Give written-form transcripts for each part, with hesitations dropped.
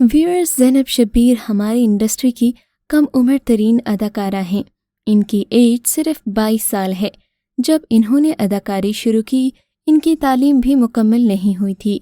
Viewers, Zainab Shabbir हमारी industry की कम उम्र तरीन अदाकारा हैं। इनकी एज सिर्फ 22 साल है। जब इन्होंने अदाकारी शुरू की, इनकी तालीम भी मुकम्मल नहीं हुई थी।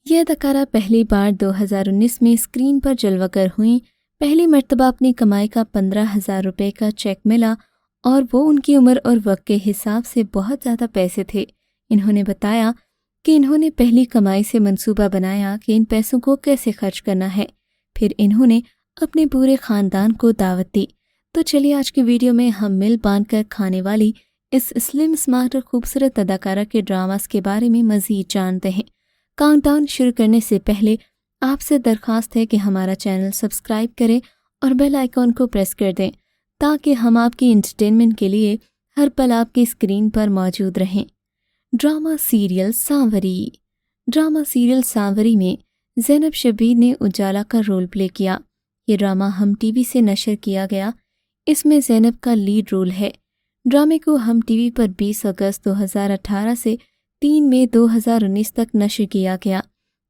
ये अदाकारा पहली बार 2019 में स्क्रीन पर जलवागर हुई। पहली मर्तबा अपनी कमाई का 15,000 रुपये का चेक मिला और वो उनकी उम्र और वक्त के हिसाब से बहुत ज़्यादा पैसे थे। इन्होंने बताया कि इन्होंने पहली कमाई से मंसूबा बनाया कि इन पैसों को कैसे खर्च करना है। फिर इन्होंने अपने पूरे ख़ानदान को दावत दी। तो चलिए आज की वीडियो में हम मिल बांध कर खाने वाली इस स्लिम स्मार्ट और खूबसूरत अदाकारा के ड्रामास के बारे में मज़ीद जानते हैं। काउंटडाउन शुरू करने से पहले आपसे दरख्वास्त है कि हमारा चैनल सब्सक्राइब करें और बेल आइकॉन को प्रेस कर दें ताकि हम आपकी एंटरटेनमेंट के लिए हर पल आपकी स्क्रीन पर मौजूद रहें। Drama serial Sanwari. Drama serial Sanwari में ज़ैनब शब्बीर ने उजाला का रोल प्ले किया। ये ड्रामा हम टीवी से नशर किया गया। इसमें ज़ैनब का लीड रोल है। ड्रामे को हम टीवी पर 20 अगस्त 2018 से 3 मई 2019 तक नशर किया गया।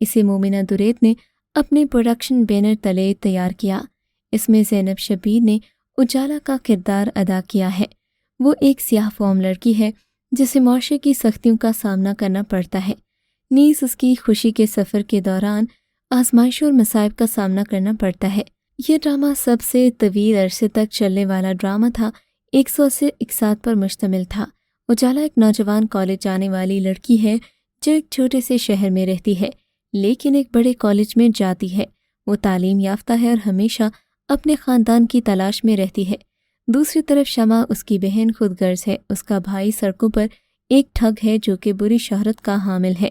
इसे मोमिना दुरैत ने अपने प्रोडक्शन बैनर तले तैयार किया। इसमें ज़ैनब शब्बीर ने उजाला का किरदार अदा किया है। वो एक सियाह फॉर्म लड़की है जिसे मुआशरे की सख्तियों का सामना करना पड़ता है। नीज़ उसकी खुशी के सफ़र के दौरान आजमाइशों और मसाइब का सामना करना पड़ता है। यह ड्रामा सबसे तवील अरसे तक चलने वाला ड्रामा था। 180 इकसात पर मुश्तमिल था। उजाला एक नौजवान कॉलेज जाने वाली लड़की है जो एक छोटे से शहर में रहती है लेकिन एक बड़े कॉलेज में जाती है। वो तालीम याफ्ता है और हमेशा अपने ख़ानदान की तलाश में रहती है। दूसरी तरफ शमा उसकी बहन खुदगर्ज है। उसका भाई सड़कों पर एक ठग है जो कि बुरी शोहरत का हामिल है,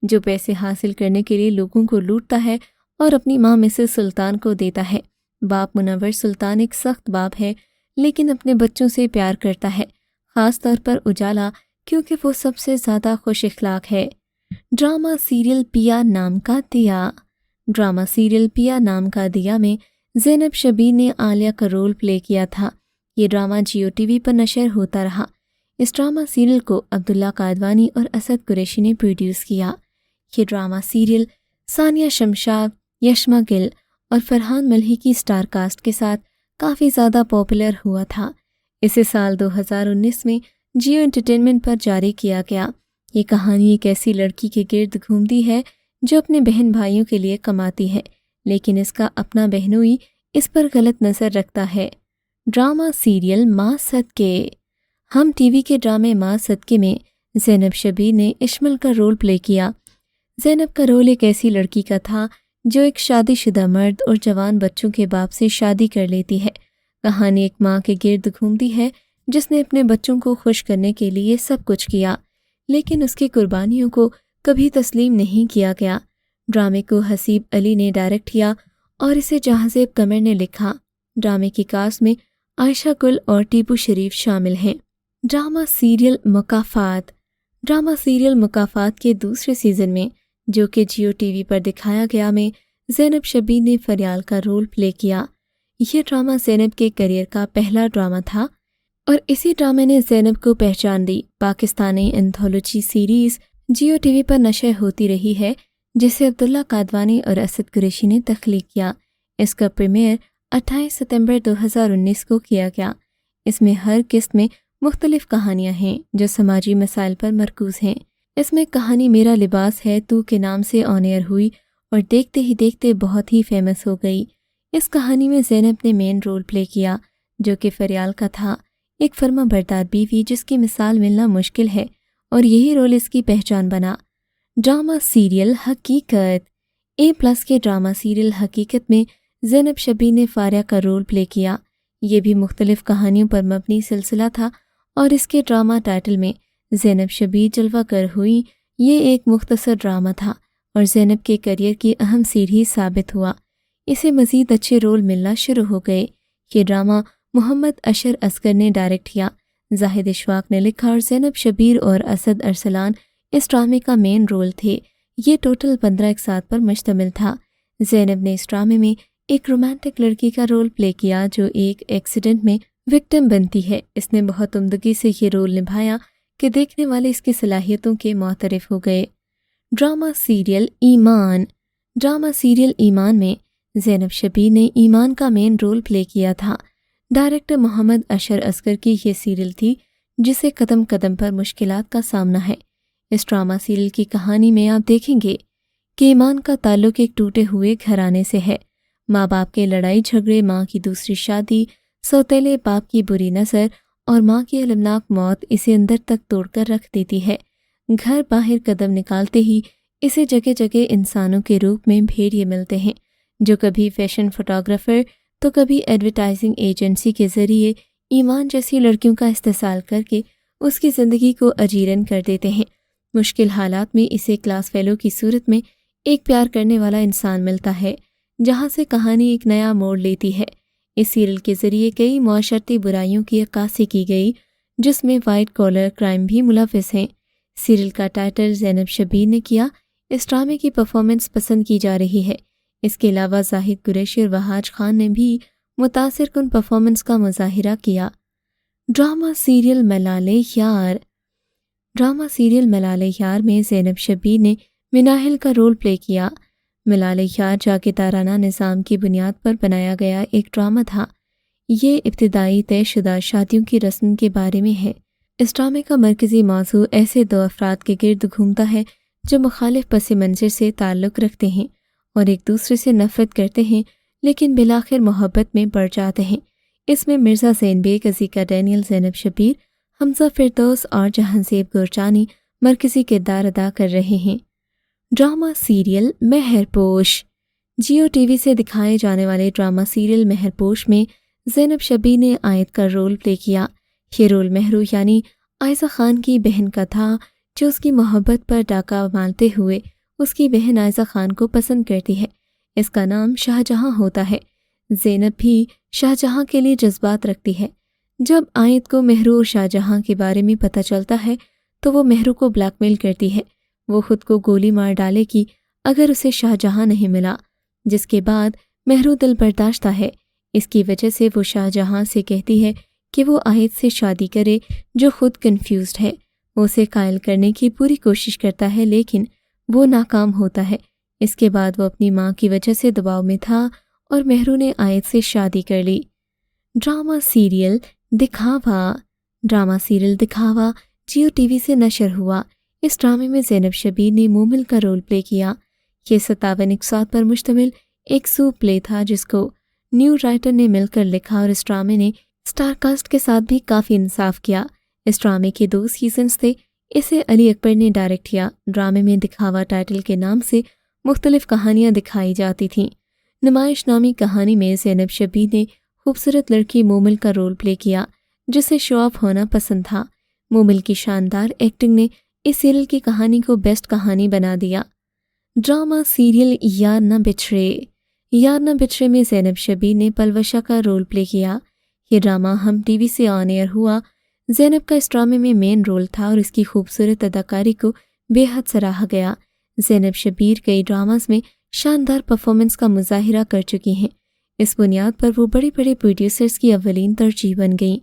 जो पैसे हासिल करने के लिए लोगों को लूटता है और अपनी माँ मिसेस सुल्तान को देता है। बाप मुनव्वर सुल्तान एक सख्त बाप है लेकिन अपने बच्चों से प्यार करता है, ख़ास तौर पर उजाला क्योंकि वो सबसे ज़्यादा खुश इख्लाक है। ड्रामा सीरियल पिया नाम का दिया। ड्रामा सीरियल पिया नाम का दिया में ज़ैनब शब्बीर ने आलिया का रोल प्ले किया था। ये ड्रामा जियो टीवी पर नशर होता रहा। इस ड्रामा सीरियल को अब्दुल्ला कादवानी और असद कुरैशी ने प्रोड्यूस किया। ये ड्रामा सीरियल सानिया शमशाद, यशमा गिल और फरहान मल्ही की स्टार कास्ट के साथ काफ़ी ज़्यादा पॉपुलर हुआ था। इसे साल 2019 में जियो एंटरटेनमेंट पर जारी किया गया। ये कहानी एक ऐसी लड़की के गिर्द घूमती है जो अपने बहन भाइयों के लिए कमाती है लेकिन इसका अपना बहनोई इस पर गलत नज़र रखता है। ड्रामा सीरियल माँ सदके। हम टीवी के ड्रामे माँ सदके में ज़ैनब शब्बीर ने इश्मल का रोल प्ले किया। ज़ैनब का रोल एक ऐसी लड़की का था जो एक शादीशुदा मर्द और जवान बच्चों के बाप से शादी कर लेती है। कहानी एक माँ के गिर्द घूमती है जिसने अपने बच्चों को खुश करने के लिए सब कुछ किया लेकिन उसकी कुर्बानियों को कभी तस्लीम नहीं किया गया। ड्रामे को हसीब अली ने डायरेक्ट किया और इसे जहांज़ेब कमर ने लिखा। ड्रामे की कास्ट में आयशा गुल और टीपू शरीफ शामिल हैं। Drama serial Mukafat. Drama serial Mukafat के दूसरे सीज़न में जो कि जियो टीवी पर दिखाया गया में ज़ैनब शब्बीर ने फरियाल का रोल प्ले किया। यह ड्रामा ज़ैनब के करियर का पहला ड्रामा था और इसी ड्रामे ने ज़ैनब को पहचान दी। पाकिस्तानी एंथोलॉजी सीरीज़ जियो टीवी पर नशर होती रही है जिसे अब्दुल्ला कादवानी और असद कुरैशी ने तख्लीक किया। इसका प्रीमियर 28 सितंबर 2019 को किया गया। इसमें हर किस्त में मुख्तलिफ कहानियाँ हैं जो समाजी मसाइल पर मरकूज़ हैं। इसमें कहानी मेरा लिबास है तू के नाम से ऑन एयर हुई और देखते ही देखते बहुत ही फेमस हो गई। इस कहानी में ज़ैनब ने मेन रोल प्ले किया जो कि फरियाल का था, एक फर्मा बरदार बीवी जिसकी मिसाल मिलना मुश्किल है और यही रोल इसकी पहचान बना। ड्रामा सीरियल हकीकत। A+ के ड्रामा सीरियल हकीकत में ज़ैनब शब्बीर ने फारिया का रोल प्ले किया। ये भी मुख्तलिफ कहानियों पर मबनी सिलसिला था और इसके ड्रामा टाइटल में ज़ैनब शब्बीर जलवा कर हुई। ये एक मुख्तसर ड्रामा था और ज़ैनब के करियर की अहम सीढ़ी साबित हुआ। इसे मज़ीद अच्छे रोल मिलना शुरू हो गए। ये ड्रामा मोहम्मद अशर असगर ने डायरेक्ट किया, जाहिद इशफाक ने लिखा और ज़ैनब शब्बीर और असद अरसलान इस ड्रामे का मेन रोल थे। ये टोटल 15 इकसात पर मुश्तमिल था। ज़ैनब ने इस ड्रामे में एक रोमांटिक लड़की का रोल प्ले किया जो एक एक्सीडेंट में विक्टिम बनती है। इसने बहुत उम्दगी से ये रोल निभाया कि देखने वाले इसकी सलाहियतों के मुअतरिफ हो गए। ड्रामा सीरियल ईमान। ड्रामा सीरियल ईमान में زینب شبیر نے ایمان کا مین رول پلے کیا تھا۔ ڈائریکٹر محمد اشر اصغر کی یہ سیریل تھی جسے قدم قدم پر مشکلات کا سامنا ہے۔ اس ڈرامہ سیریل کی کہانی میں آپ دیکھیں گے کہ ایمان کا تعلق ایک ٹوٹے ہوئے گھرانے سے ہے۔ ماں باپ کے لڑائی جھگڑے، ماں کی دوسری شادی، سوتیلے باپ کی بری نظر اور ماں کی المناک موت اسے اندر تک توڑ کر رکھ دیتی ہے۔ گھر باہر قدم نکالتے ہی اسے جگہ جگہ انسانوں کے روپ میں بھیڑیے ملتے ہیں جو کبھی فیشن فوٹوگرافر تو کبھی ایڈورٹائزنگ ایجنسی کے ذریعے ایمان جیسی لڑکیوں کا استحصال کر کے اس کی زندگی کو اجیرن کر دیتے ہیں۔ مشکل حالات میں اسے کلاس فیلو کی صورت میں ایک پیار کرنے والا انسان ملتا ہے، جہاں سے کہانی ایک نیا موڑ لیتی ہے۔ اس سیریل کے ذریعے کئی معاشرتی برائیوں کی عکاسی کی گئی جس میں وائٹ کالر کرائم بھی ملوث ہیں۔ سیریل کا ٹائٹل زینب شبیر نے کیا۔ اس ڈرامے کی پرفارمنس پسند کی جا رہی ہے۔ اس کے علاوہ زاہد قریشی اور وحاج خان نے بھی متاثر کن پرفارمنس کا مظاہرہ کیا۔ ڈرامہ سیریل ملالے یار۔ ڈرامہ سیریل ملالے یار میں زینب شبیر نے مناہل کا رول پلے کیا۔ ملالے یار جاگیردارانہ نظام کی بنیاد پر بنایا گیا ایک ڈرامہ تھا۔ یہ ابتدائی طے شدہ شادیوں کی رسم کے بارے میں ہے۔ اس ڈرامے کا مرکزی موضوع ایسے دو افراد کے گرد گھومتا ہے جو مخالف پس منظر سے تعلق رکھتے ہیں اور ایک دوسرے سے نفرت کرتے ہیں لیکن بالآخر محبت میں بڑھ جاتے ہیں۔ اس میں مرزا زین بیگ، عزیکا ڈینیل، زینب شبیر، حمزہ فردوس اور جہانزیب گورجانی مرکزی کردار ادا کر رہے ہیں۔ Drama serial Meherposh. Geo T V سے دکھائے جانے والے ڈرامہ سیریل مہرپوش میں زینب شبیر نے آیت کا رول پلے کیا۔ یہ رول مہرو یعنی عائزہ خان کی بہن کا تھا جو اس کی محبت پر ڈاکہ مارتے ہوئے اس کی بہن عائزہ خان کو پسند کرتی ہے۔ اس کا نام شاہ جہاں ہوتا ہے۔ زینب بھی شاہ جہاں کے لیے جذبات رکھتی ہے۔ جب آیت کو مہرو اور شاہ جہاں کے بارے میں پتہ چلتا ہے تو وہ مہرو کو بلیک میل کرتی ہے۔ وہ خود کو گولی مار ڈالے گی اگر اسے شاہ جہاں نہیں ملا، جس کے بعد مہرو دل برداشتہ ہے۔ اس کی وجہ سے وہ شاہ جہاں سے کہتی ہے کہ وہ آیت سے شادی کرے جو خود کنفیوزڈ ہے۔ وہ اسے قائل کرنے کی پوری کوشش کرتا ہے لیکن وہ ناکام ہوتا ہے۔ اس کے بعد وہ اپنی ماں کی وجہ سے دباؤ میں تھا اور مہرو نے آیت سے شادی کر لی۔ Drama serial Dikhawa. Drama serial Dikhawa Geo T V سے نشر ہوا۔ اس ڈرامے میں زینب شبیر نے مومل کا رول پلے کیا۔ یہ 57 اقساط پر مشتمل ایک سوپ پلے تھا جس کو نیو رائٹر نے مل کر لکھا اور اس ڈرامے نے سٹار کاسٹ کے ساتھ بھی کافی انصاف کیا۔ اس ڈرامے کے 2 سیزنز تھے۔ اسے علی اکبر نے ڈائریکٹ کیا۔ ڈرامے میں دکھاوا ٹائٹل کے نام سے مختلف کہانیاں دکھائی جاتی تھیں۔ نمائش نامی کہانی میں زینب شبیر نے خوبصورت لڑکی مومل کا رول پلے کیا جسے شو آف ہونا پسند تھا۔ مومل کی شاندار ایکٹنگ نے اس سیریل کی کہانی کو بیسٹ کہانی بنا دیا۔ ڈرامہ سیریل یار نہ بچھڑے۔ یار نہ بچھڑے میں زینب شبیر نے پلوشا کا رول پلے کیا۔ یہ ڈرامہ ہم ٹی وی سے آن ایئر ہوا۔ زینب کا اس ڈرامے میں مین رول تھا اور اس کی خوبصورت اداکاری کو بے حد سراہا گیا۔ زینب شبیر کئی ڈراماز میں شاندار پرفارمنس کا مظاہرہ کر چکی ہیں۔ اس بنیاد پر وہ بڑے بڑے پروڈیوسرز کی اولین ترجیح بن گئیں۔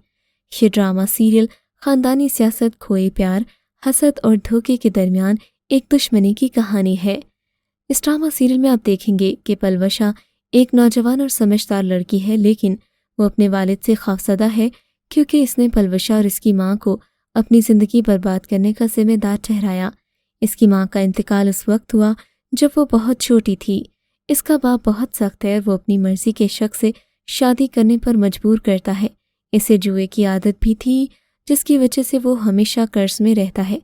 یہ ڈرامہ سیریل خاندانی سیاست، کھوئے پیار، حسد اور دھوکے کے درمیان ایک دشمنی کی کہانی ہے۔ اس ڈرامہ سیریل میں آپ دیکھیں گے کہ پلوشا ایک نوجوان اور سمجھدار لڑکی ہے لیکن وہ اپنے والد سے خوفزدہ ہے کیونکہ اس نے پلوشا اور اس کی ماں کو اپنی زندگی برباد کرنے کا ذمہ دار ٹھہرایا۔ اس کی ماں کا انتقال اس وقت ہوا جب وہ بہت چھوٹی تھی۔ اس کا باپ بہت سخت ہے اور وہ اپنی مرضی کے شخص سے شادی کرنے پر مجبور کرتا ہے۔ اسے جوئے کی عادت بھی تھی جس کی وجہ سے وہ ہمیشہ قرض میں رہتا ہے۔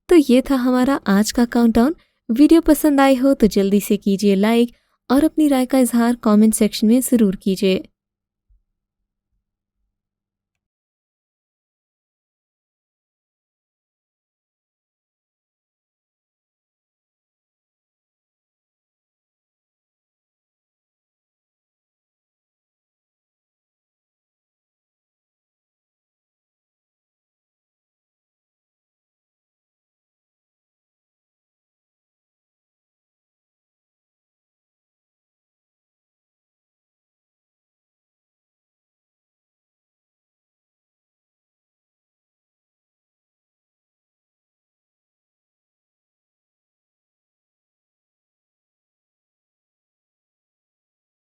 تو یہ تھا ہمارا آج کا کاؤنٹ ڈاؤن۔ ویڈیو پسند آئی ہو تو جلدی سے کیجیے لائک اور اپنی رائے کا اظہار کامنٹ سیکشن میں ضرور کیجیے۔